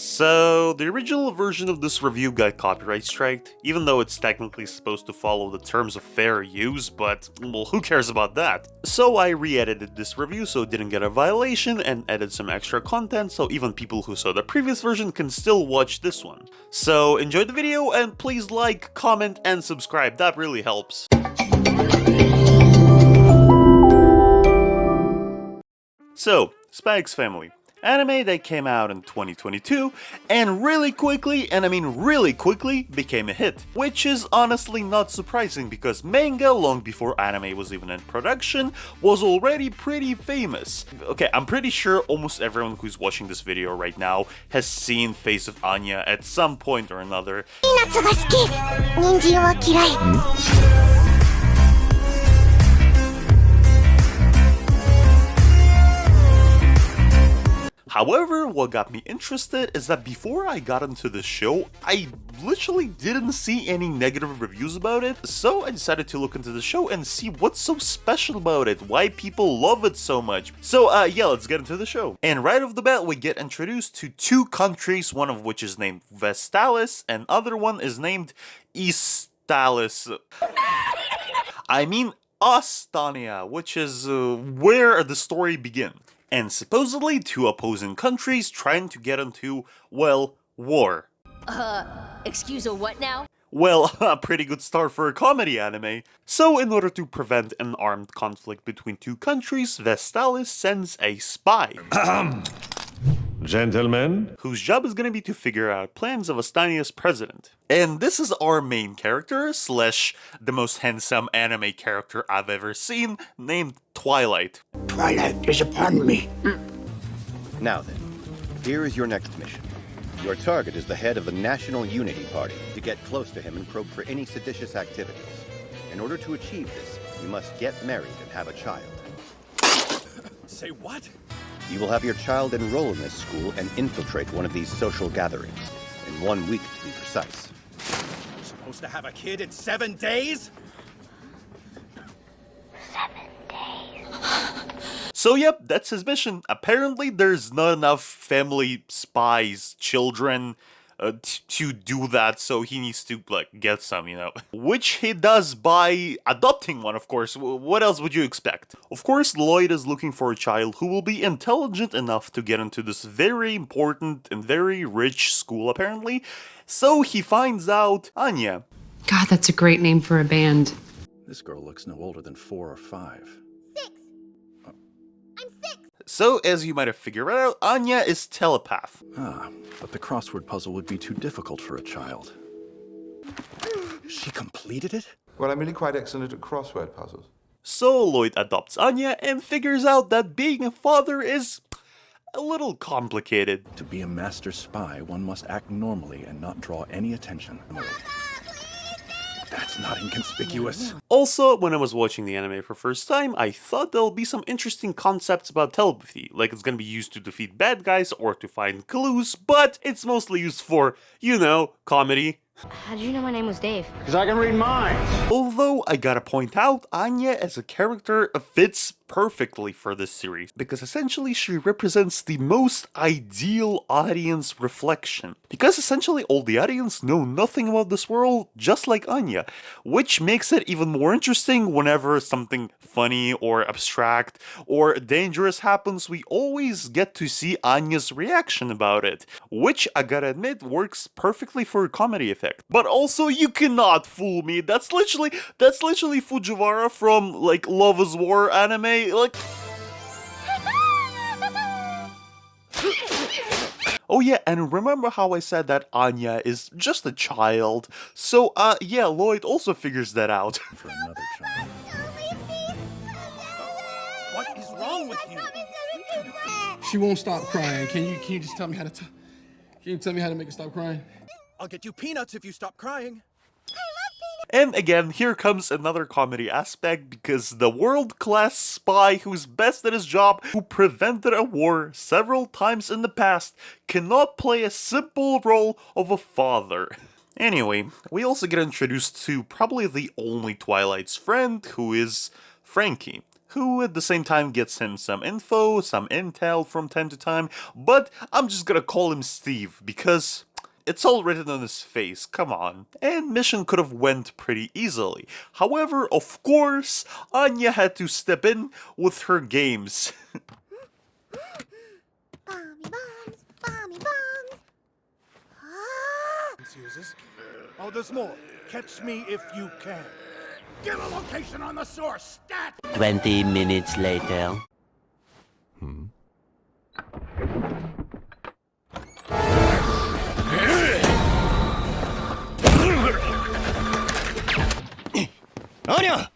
So, the original version of this review got copyright striked, even though it's technically supposed to follow the terms of fair use, but, well, who cares about that? So I re-edited this review so it didn't get a violation and added some extra content so even people who saw the previous version can still watch this one. So enjoy the video and please like, comment, and subscribe, that really helps. So, Spy X Family. Anime that came out in 2022 and really quickly, and I mean really quickly, became a hit. Which is honestly not surprising because manga, long before anime was even in production, was already pretty famous. Okay, I'm pretty sure almost everyone who's watching this video right now has seen Face of Anya at some point or another. However, what got me interested is that before I got into the show, I literally didn't see any negative reviews about it, so I decided to look into the show and see what's so special about it, why people love it so much. So yeah, let's get into the show. And right off the bat, we get introduced to two countries, one of which is named Vestalis, and other one is named Eastalis. I mean Ostania, which is where the story begins. And supposedly two opposing countries trying to get into, well, war. Excuse a what now? Well, a pretty good start for a comedy anime. So in order to prevent an armed conflict between two countries, Vestalis sends a spy. Gentlemen, whose job is gonna be to figure out plans of Astania's president. And this is our main character, slash the most handsome anime character I've ever seen, named Twilight. Twilight is upon me. Now then, here is your next mission. Your target is the head of the National Unity Party. To get close to him and probe for any seditious activities. In order to achieve this, you must get married and have a child. Say what? You will have your child enroll in this school and infiltrate one of these social gatherings. In 1 week, to be precise. I'm supposed to have a kid in 7 days? 7 days. So yep, that's his mission. Apparently there's not enough family spies, children, to do that, so he needs to, like, get some, you know. Which he does by adopting one, of course. What else would you expect? Of course, Lloyd is looking for a child who will be intelligent enough to get into this very important and very rich school, apparently. So he finds out Anya. God, that's a great name for a band. This girl looks no older than 4 or 5. 6. I'm 6. So, as you might have figured out, Anya is telepath. But the crossword puzzle would be too difficult for a child. She completed it? Well, I'm really quite excellent at crossword puzzles. So Lloyd adopts Anya and figures out that being a father is a little complicated. To be a master spy, one must act normally and not draw any attention. That's not inconspicuous. Also, when I was watching the anime for first time, I thought there'll be some interesting concepts about telepathy, like it's gonna be used to defeat bad guys or to find clues, but it's mostly used for, you know, comedy. How did you know my name was Dave? because I can read minds. Although, I gotta point out, Anya as a character fits perfectly for this series, because essentially she represents the most ideal audience reflection. Because essentially all the audience know nothing about this world, just like Anya, which makes it even more interesting whenever something funny or abstract or dangerous happens, we always get to see Anya's reaction about it, which I gotta admit works perfectly for a comedy effect. But also, you cannot fool me, that's literally Fujiwara from, like, Love is War anime, like... Oh yeah, and remember how I said that Anya is just a child? So, yeah, Lloyd also figures that out. For another child. What is wrong with you? She won't stop crying. Can you just tell me how to can you tell me how to make her stop crying? I'll get you peanuts if you stop crying. And again, here comes another comedy aspect, because the world-class spy who's best at his job, who prevented a war several times in the past, cannot play a simple role of a father. Anyway, we also get introduced to probably the only Twilight's friend, who is Frankie. who at the same time gets him some info, some intel from time to time, but I'm just gonna call him Steve, because it's all written on his face, come on. And mission could have went pretty easily. However, of course, Anya had to step in with her games. Bomby bombs, bomby bombs. Oh, there's more. Catch me if you can. Get a location on the source, stat! 20 minutes later. Anya!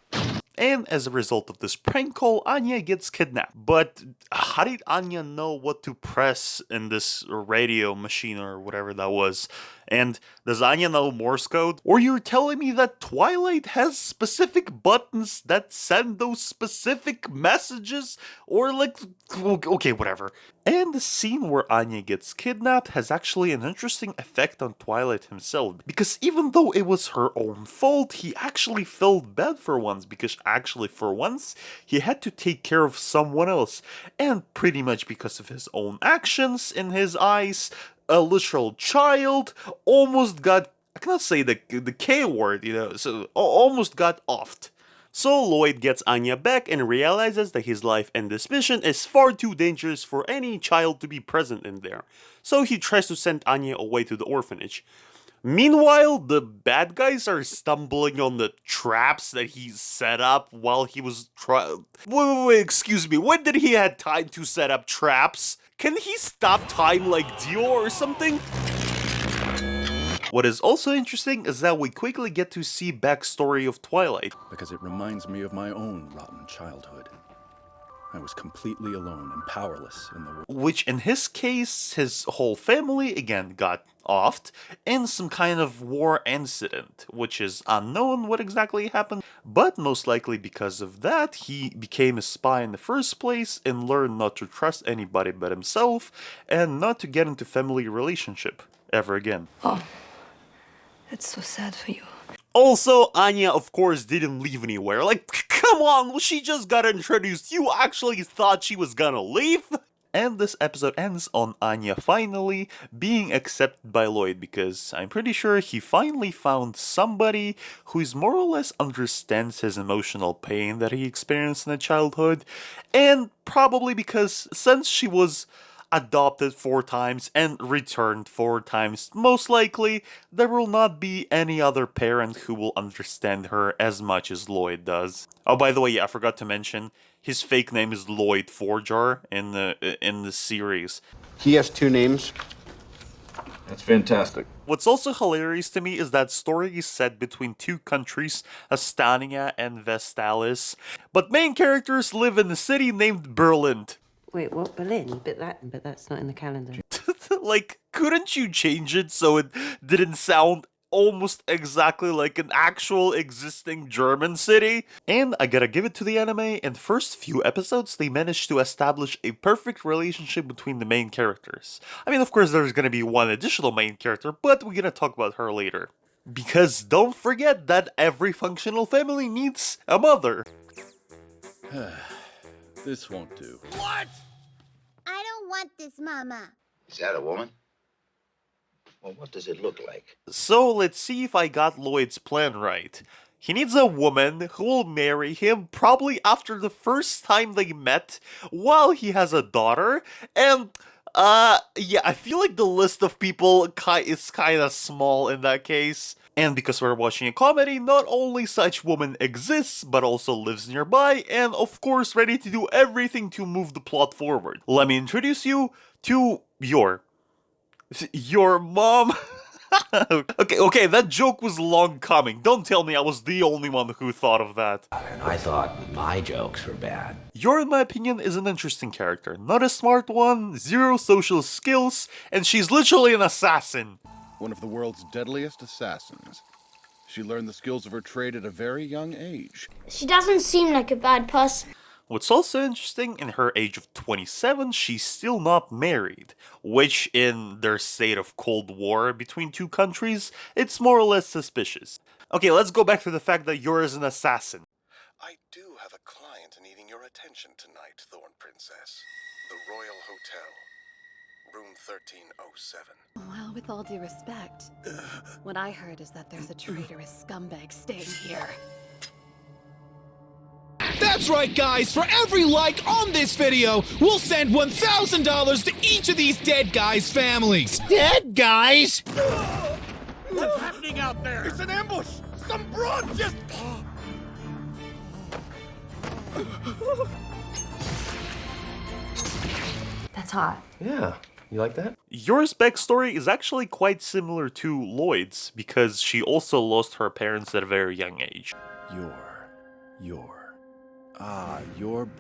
And as a result of this prank call, Anya gets kidnapped. But how did Anya know what to press in this radio machine or whatever that was? And does Anya know Morse code? Or you're telling me that Twilight has specific buttons that send those specific messages? Or like, okay, whatever. And the scene where Anya gets kidnapped has actually an interesting effect on Twilight himself. Because even though it was her own fault, he actually felt bad for once. Because actually for once, he had to take care of someone else. And pretty much because of his own actions in his eyes, a literal child almost got, I cannot say the K word, you know, so almost got offed. So Lloyd gets Anya back and realizes that his life in this mission is far too dangerous for any child to be present in there. So he tries to send Anya away to the orphanage. Meanwhile, the bad guys are stumbling on the traps that he set up while he was wait, excuse me, when did he have time to set up traps? Can he stop time like Dio or something? What is also interesting is that we quickly get to see backstory of Twilight. Because it reminds me of my own rotten childhood. I was completely alone and powerless in the world. Which in his case, his whole family again got offed in some kind of war incident, which is unknown what exactly happened, but most likely because of that, he became a spy in the first place and learned not to trust anybody but himself and not to get into family relationship ever again. Oh, that's so sad for you. Also, Anya, of course, didn't leave anywhere. Like, come on, she just got introduced. You actually thought she was gonna leave? And this episode ends on Anya finally being accepted by Lloyd, because I'm pretty sure he finally found somebody who more or less understands his emotional pain that he experienced in his childhood. And probably because since she was adopted 4 times and returned 4 times, most likely there will not be any other parent who will understand her as much as Lloyd does. Oh, by the way, yeah, I forgot to mention, his fake name is Lloyd Forjar in the series. He has 2 names. That's fantastic. What's also hilarious to me is that story is set between 2 countries, Astania and Vestalis, but main characters live in a city named Berlin. Wait, what? Berlin? But that's not in the calendar. Like, couldn't you change it so it didn't sound almost exactly like an actual existing German city? And I gotta give it to the anime, in the first few episodes they managed to establish a perfect relationship between the main characters. I mean, of course there's gonna be one additional main character, but we're gonna talk about her later. Because don't forget that every functional family needs a mother. This won't do. What? I don't want this, Mama. Is that a woman? Well, what does it look like? So let's see if I got Lloyd's plan right. He needs a woman who will marry him probably after the first time they met while he has a daughter, and yeah, I feel like the list of people is kind of small in that case. And because we're watching a comedy, not only such woman exists, but also lives nearby, and of course ready to do everything to move the plot forward. Let me introduce you to your mom. Okay, that joke was long coming. Don't tell me I was the only one who thought of that. And I thought my jokes were bad. Yor, in my opinion, is an interesting character. Not a smart one, 0 social skills, and she's literally an assassin. One of the world's deadliest assassins. She learned the skills of her trade at a very young age. She doesn't seem like a bad person. What's also interesting, in her age of 27, she's still not married, which in their state of Cold War between 2 countries, it's more or less suspicious. Okay, let's go back to the fact that Yor is an assassin. I do have a client needing your attention tonight, Thorn Princess. The Royal Hotel, room 1307. Well, with all due respect, what I heard is that there's a traitorous scumbag staying here. That's right, guys! For every like on this video, we'll send $1,000 to each of these dead guys' families! Dead guys?! What's happening out there? It's an ambush! Some broad just... That's hot. Yeah. You like that? Yor's backstory is actually quite similar to Lloyd's, because she also lost her parents at a very young age. Yor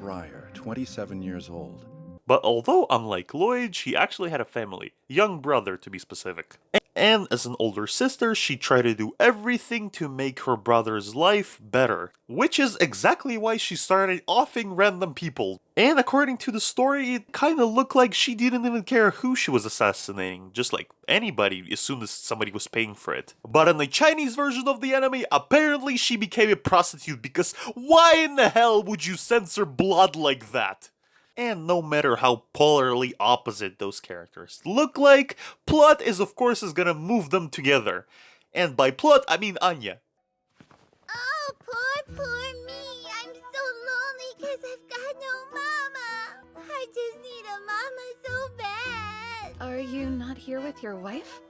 Breyer, 27 years old. But although unlike Lloyd, she actually had a family, young brother to be specific. And as an older sister, she tried to do everything to make her brother's life better. Which is exactly why she started offing random people. And according to the story, it kinda looked like she didn't even care who she was assassinating. Just like anybody, as soon as somebody was paying for it. But in the Chinese version of the anime, apparently she became a prostitute, because why in the hell would you censor blood like that? And no matter how polarly opposite those characters look like, plot is of course gonna move them together. And by plot, I mean Anya. Oh, poor me. I'm so lonely because I've got no mama. I just need a mama so bad. Are you not here with your wife?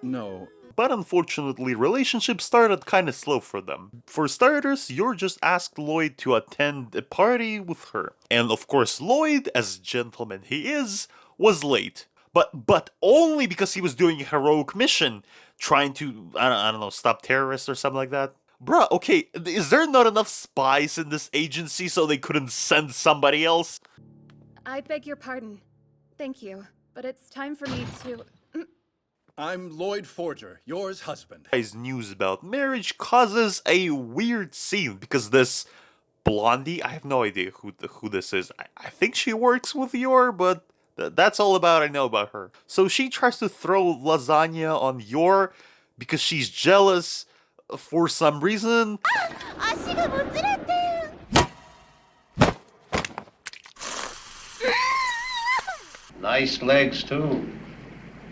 No. But unfortunately, relationships started kinda slow for them. For starters, Yor just asked Lloyd to attend a party with her. And of course Lloyd, as gentleman he is, was late. But only because he was doing a heroic mission, trying to, I don't know, stop terrorists or something like that. Bruh, okay, is there not enough spies in this agency so they couldn't send somebody else? I beg your pardon. Thank you. But it's time for me to... I'm Lloyd Forger, Yor's husband. His news about marriage causes a weird scene because this blondie, I have no idea who this is. I think she works with Yor, but that's all I know about her. So she tries to throw lasagna on Yor because she's jealous for some reason. Nice legs, too.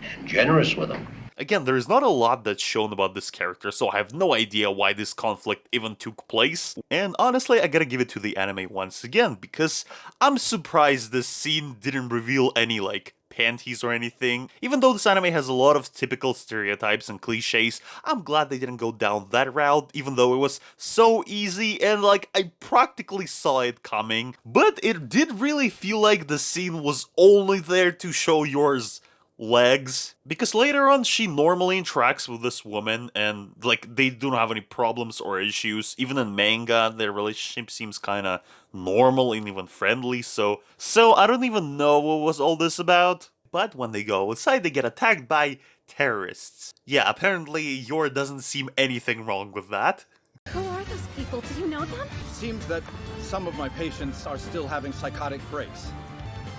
And generous with them. Again, there is not a lot that's shown about this character, so I have no idea why this conflict even took place. And honestly, I gotta give it to the anime once again, because I'm surprised this scene didn't reveal any, like, panties or anything. Even though this anime has a lot of typical stereotypes and cliches, I'm glad they didn't go down that route, even though it was so easy and, like, I practically saw it coming. But it did really feel like the scene was only there to show Yor's legs, because later on she normally interacts with this woman and like they don't have any problems or issues. Even in manga their relationship seems kind of normal and even friendly, so I don't even know what was all this about. But when they go outside they get attacked by terrorists. Yeah, apparently Yor doesn't seem anything wrong with that. Who are those people? Do you know them? Seems that some of my patients are still having psychotic breaks.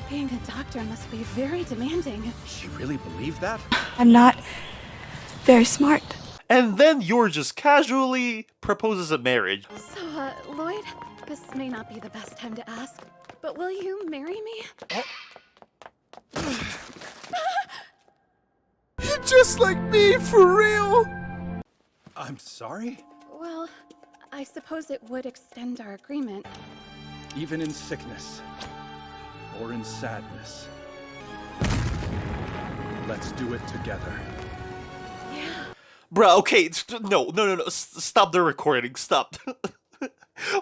Being a doctor must be very demanding. She really believed that? I'm not very smart. And then Yor just casually proposes a marriage. So, Lloyd, this may not be the best time to ask, but will you marry me? You're just like me, for real! I'm sorry? Well, I suppose it would extend our agreement. Even in sickness. Or in sadness. Let's do it together. Yeah. Bruh, okay, no, stop the recording, stop.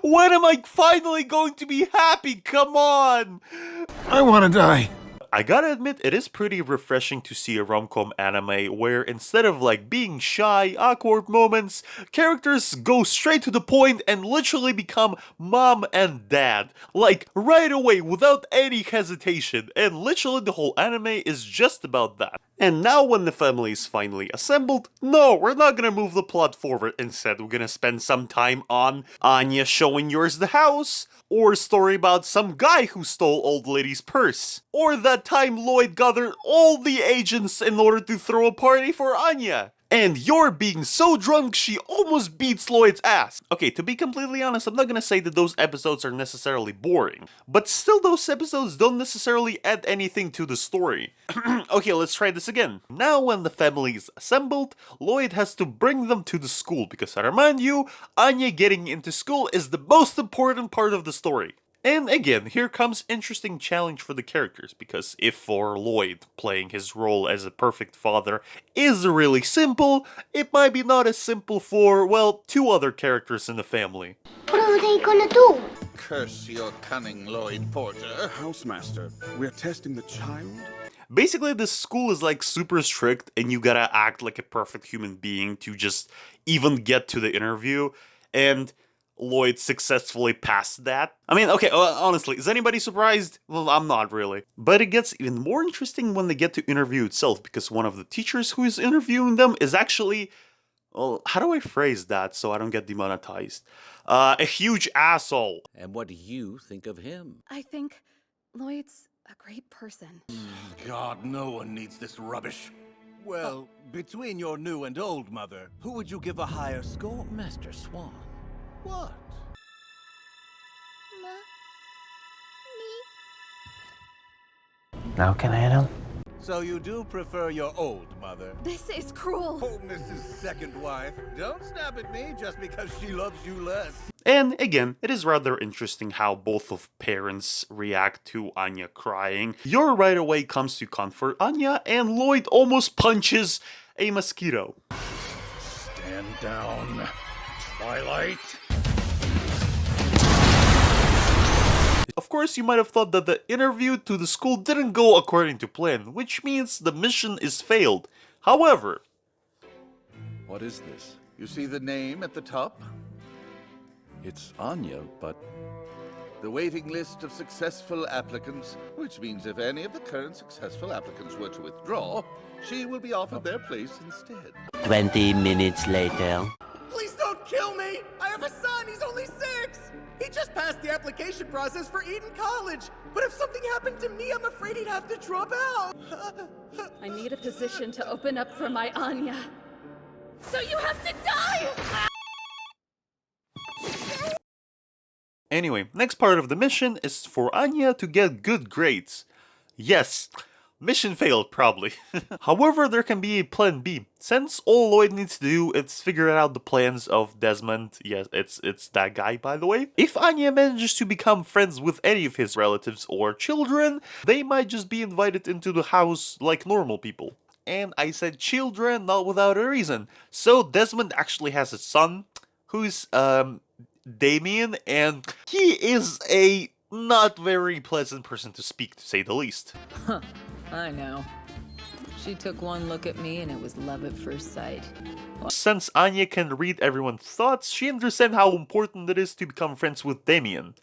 When am I finally going to be happy? Come on! I want to die. I gotta admit, it is pretty refreshing to see a rom-com anime where instead of like being shy, awkward moments, characters go straight to the point and literally become mom and dad. Like, right away, without any hesitation. And literally the whole anime is just about that. And now when the family is finally assembled, no, we're not gonna move the plot forward. Instead, we're gonna spend some time on Anya showing Yor's the house, or a story about some guy who stole old lady's purse, or that time Lloyd gathered all the agents in order to throw a party for Anya. And you're being so drunk she almost beats Lloyd's ass. Okay, to be completely honest, I'm not gonna say that those episodes are necessarily boring, but still those episodes don't necessarily add anything to the story. Okay, let's try this again. Now when the family is assembled, Lloyd has to bring them to the school, because I remind you, Anya getting into school is the most important part of the story. And again, here comes interesting challenge for the characters, because if for Lloyd, playing his role as a perfect father is really simple, it might be not as simple for, well, two other characters in the family. What are they gonna do? Curse your cunning, Lloyd Porter. Housemaster, we're testing the child? Basically, this school is like super strict and you gotta act like a perfect human being to just even get to the interview, and Lloyd successfully passed that. I mean, okay, honestly, is anybody surprised? Well, I'm not really. But it gets even more interesting when they get to interview itself, because one of the teachers who is interviewing them is actually, well, how do I phrase that so I don't get demonetized? A huge asshole. And what do you think of him? I think Lloyd's a great person. God, no one needs this rubbish. Well, between your new and old mother, who would you give a higher score? Master Swan. What? Now can I handle? So you do prefer your old mother? This is cruel. Oh, Mrs. Second Wife, don't snap at me just because she loves you less. And again, it is rather interesting how both of parents react to Anya crying. Yor right away comes to comfort Anya, and Lloyd almost punches a mosquito. Stand down, Twilight. Of course, you might have thought that the interview to the school didn't go according to plan, which means the mission is failed. However... What is this? You see the name at the top? It's Anya, but... The waiting list of successful applicants, which means if any of the current successful applicants were to withdraw, she will be offered their place instead. 20 minutes later. Please don't kill me! I have a son, he's only 6! He just passed the application process for Eton College! But if something happened to me, I'm afraid he'd have to drop out! I need a position to open up for my Anya. So you have to die! Anyway, next part of the mission is for Anya to get good grades. Yes, mission failed, probably. However, there can be a plan B. Since all Lloyd needs to do is figure out the plans of Desmond, yes, it's that guy, by the way. If Anya manages to become friends with any of his relatives or children, they might just be invited into the house like normal people. And I said children, not without a reason. So Desmond actually has a son, who's, Damien, and he is a not very pleasant person to speak, to say the least. Huh, I know. She took one look at me and it was love at first sight. Since Anya can read everyone's thoughts, she understands how important it is to become friends with Damien.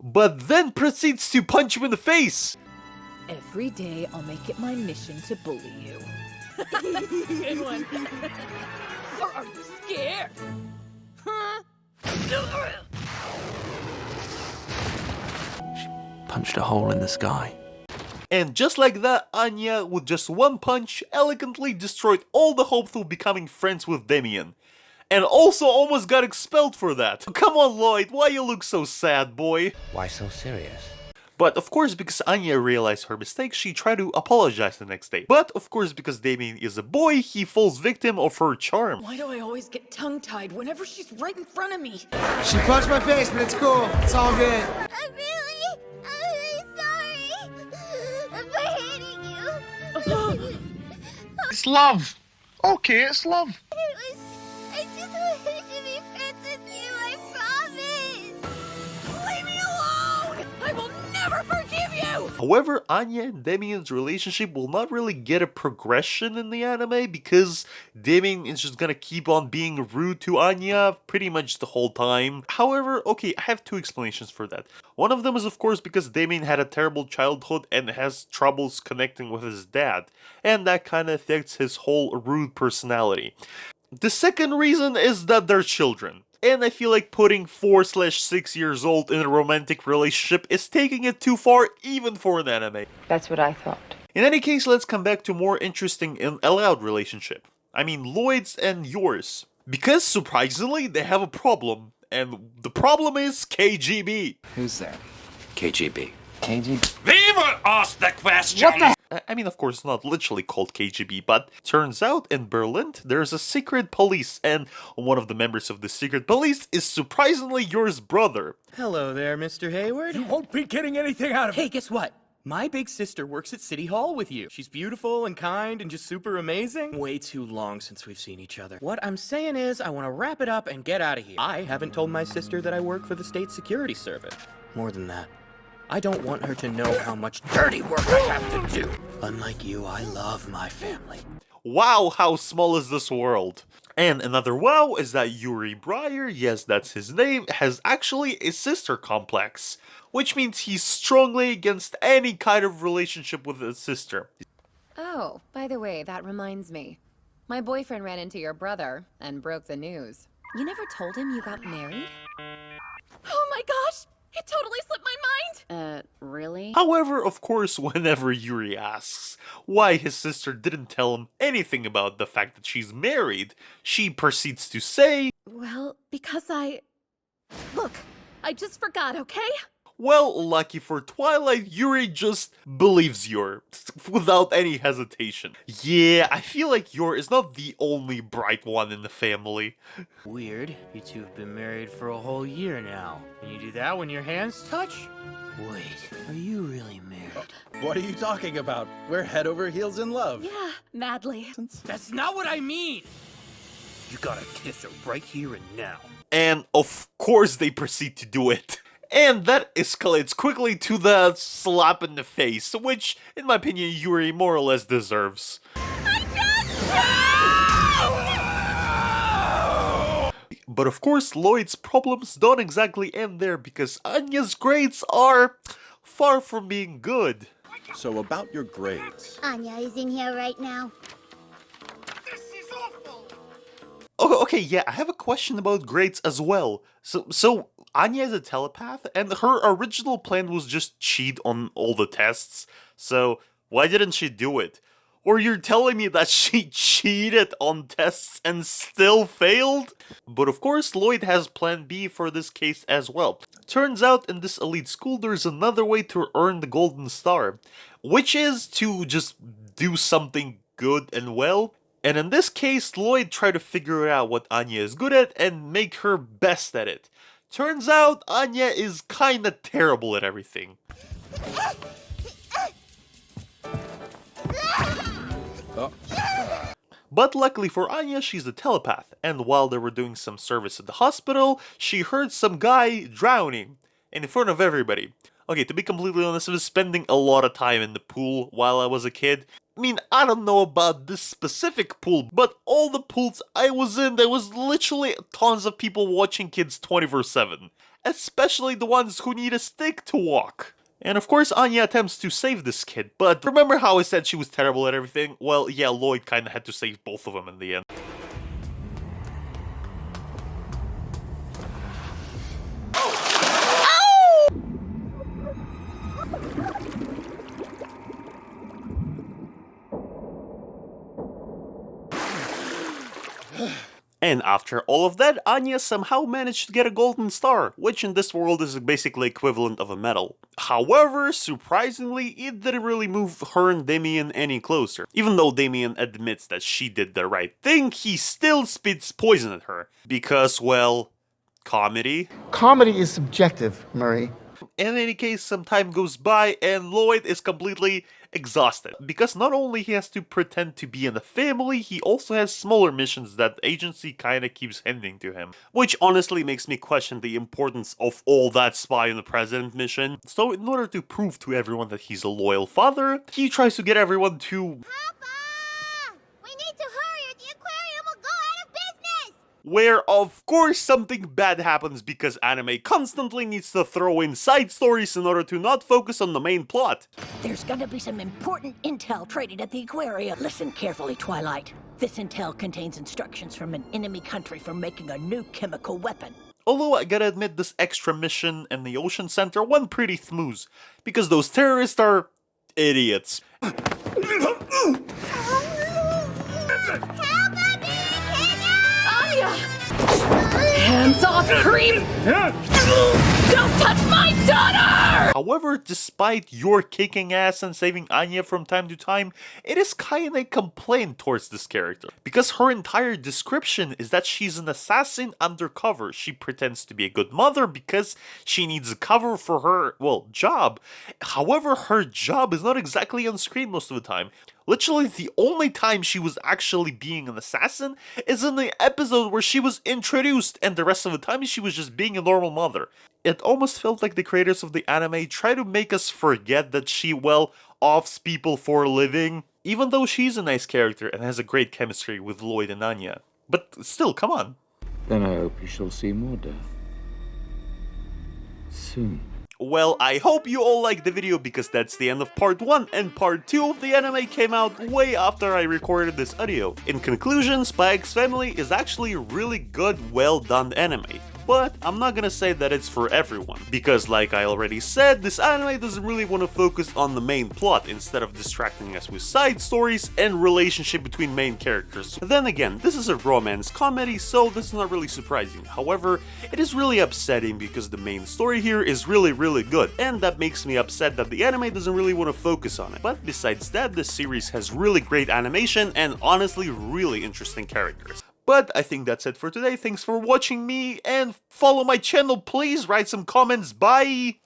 But then proceeds to punch him in the face! Every day I'll make it my mission to bully you. Good one. Or are you scared? Huh? Punched a hole in the sky. And just like that, Anya, with just one punch, elegantly destroyed all the hopes of becoming friends with Damien. And also almost got expelled for that. Come on, Lloyd, why you look so sad, boy? Why so serious? But of course, because Anya realized her mistake, she tried to apologize the next day. But of course, because Damien is a boy, he falls victim of her charm. Why do I always get tongue-tied whenever she's right in front of me? She punched my face, but it's cool. It's all good. I'm really sorry for hating you. It's love. Okay, it's love. I just wanted to be friends with you, I promise. Leave me alone! I will never forgive you! However, Anya and Damien's relationship will not really get a progression in the anime, because Damien is just gonna keep on being rude to Anya pretty much the whole time. However, okay, I have two explanations for that. One of them is of course because Damien had a terrible childhood and has troubles connecting with his dad, and that kind of affects his whole rude personality. The second reason is that they're children. And I feel like putting 4/6 years old in a romantic relationship is taking it too far, even for an anime. That's what I thought. In any case, let's come back to more interesting and allowed relationship. I mean Lloyd's and yours. Because surprisingly, they have a problem. And the problem is KGB. Who's there? KGB. KGB? Viva asked the question! What the? I mean, of course, not literally called KGB, but turns out in Berlin, there's a secret police, and one of the members of the secret police is surprisingly yours brother. Hello there, Mr. Hayward. You won't be getting anything out of it. Hey, guess what? My big sister works at City Hall with you. She's beautiful and kind and just super amazing. Way too long since we've seen each other. What I'm saying is, I want to wrap it up and get out of here. I haven't told my sister that I work for the State Security Service. More than that, I don't want her to know how much dirty work I have to do. Unlike you, I love my family. Wow, how small is this world? And another wow is that Yuri Breyer, yes that's his name, has actually a sister complex. Which means he's strongly against any kind of relationship with his sister. Oh, by the way, that reminds me. My boyfriend ran into your brother and broke the news. You never told him you got married? Oh my gosh! It totally slipped my mind! Really? However, of course, whenever Yuri asks why his sister didn't tell him anything about the fact that she's married, she proceeds to say, Well, because Look, I just forgot, okay? well, lucky for Twilight, Yuri just believes Yor, without any hesitation. Yeah, I feel like Yor is not the only bright one in the family. Weird. You two have been married for a whole year now. Can you do that when your hands touch? Wait, are you really married? What are you talking about? We're head over heels in love. Yeah, madly. That's not what I mean! You gotta kiss her right here and now. And of course they proceed to do it. And that escalates quickly to the slap in the face, which, in my opinion, Yuri more or less deserves. But of course, Lloyd's problems don't exactly end there, because Anya's grades are far from being good. So about your grades. Anya is in here right now. Oh, okay, yeah, I have a question about grades as well. So Anya is a telepath, and her original plan was just cheat on all the tests. So why didn't she do it? Or you're telling me that she cheated on tests and still failed? But of course, Lloyd has plan B for this case as well. Turns out in this elite school there's another way to earn the golden star, which is to just do something good and well. And in this case, Lloyd tried to figure out what Anya is good at and make her best at it. Turns out Anya is kinda terrible at everything. But luckily for Anya, she's a telepath, and while they were doing some service at the hospital, she heard some guy drowning in front of everybody. Okay, to be completely honest, I was spending a lot of time in the pool while I was a kid. I mean, I don't know about this specific pool, but all the pools I was in, there was literally tons of people watching kids 24/7. Especially the ones who need a stick to walk. And of course, Anya attempts to save this kid, but remember how I said she was terrible at everything? Well, yeah, Lloyd kinda had to save both of them in the end. And after all of that, Anya somehow managed to get a golden star, which in this world is basically equivalent of a medal. However, surprisingly, it didn't really move her and Damien any closer. Even though Damien admits that she did the right thing, he still spits poison at her. Because, well, comedy. Comedy is subjective, Murray. In any case, some time goes by and Lloyd is completely exhausted. Because not only he has to pretend to be in the family, he also has smaller missions that the agency kinda keeps handing to him. Which honestly makes me question the importance of all that spy on the president mission. So in order to prove to everyone that he's a loyal father, he tries to get everyone to... Papa! We need to hurry or the aquarium will go out of business! Where of course something bad happens because anime constantly needs to throw in side stories in order to not focus on the main plot. There's gonna be some important intel traded at the aquarium. Listen carefully, Twilight. This intel contains instructions from an enemy country for making a new chemical weapon. Although I gotta admit this extra mission in the Ocean Center went pretty smooth, because those terrorists are idiots. Help us! off, creep! Don't touch my daughter! However, despite your kicking ass and saving Anya from time to time, it is kinda a complaint towards this character. Because her entire description is that she's an assassin undercover. She pretends to be a good mother because she needs a cover for her, well, job. However, her job is not exactly on screen most of the time. Literally, the only time she was actually being an assassin is in the episode where she was introduced, and the rest of the time she was just being a normal mother. It almost felt like the creators of the anime try to make us forget that she, well, offs people for a living, even though she's a nice character and has a great chemistry with Lloyd and Anya. But still, come on. Then I hope you shall see more death. Soon. Well, I hope you all liked the video because that's the end of part 1, and part 2 of the anime came out way after I recorded this audio. In conclusion, Spy X Family is actually a really good, well done anime. But I'm not gonna say that it's for everyone, because like I already said, this anime doesn't really want to focus on the main plot instead of distracting us with side stories and relationship between main characters. Then again, this is a romance comedy, so this is not really surprising. However, it is really upsetting because the main story here is really good, and that makes me upset that the anime doesn't really want to focus on it. But besides that, the series has really great animation and honestly really interesting characters. But I think that's it for today. Thanks for watching me, and follow my channel, please. Write some comments. Bye!